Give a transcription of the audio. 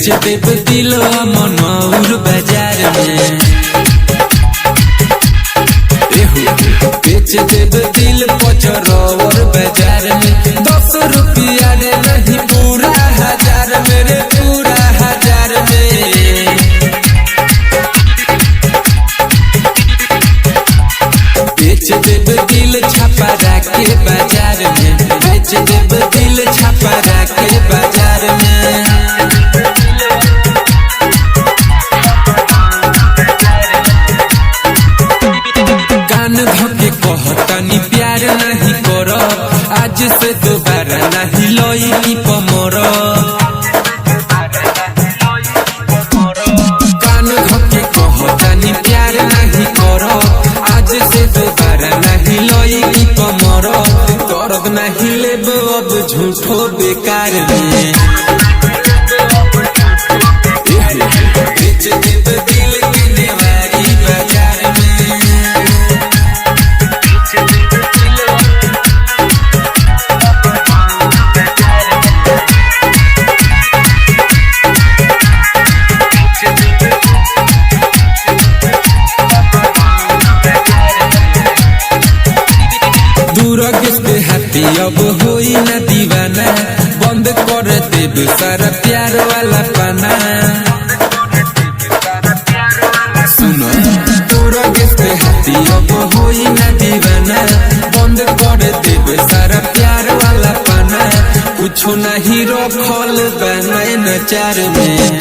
बेच देव दिल मनौर बाजार में, बेच देव दिल पचरौर बाजार में। 10 रुपया रे नहीं पूरा हजार मेरे पूरा हजार में। बेच देव दिल छपरा के बाजार में, बेच देव दिल छपरा के बाजार में। कान धके कहतानी प्यार नहीं करो, आज से दोबारा नहीं लई पमर। कान धके कहतानी प्यार नहीं करो, आज से दोबारा नहीं लई पमर। दर्द नहीं लेब अब झूठो बेकार में। बेच देव दिल के नेवारी बाजार में। दूरगे हाथी अब होई ना दीवाना, बंद कर देव सारा प्यार वाला पाना। सुनो दूरगे हाथी अब होई ना दीवाना, बंद कर देव सारा प्यार वाला पाना। कुछ नहीं रखल बनाए नचार में।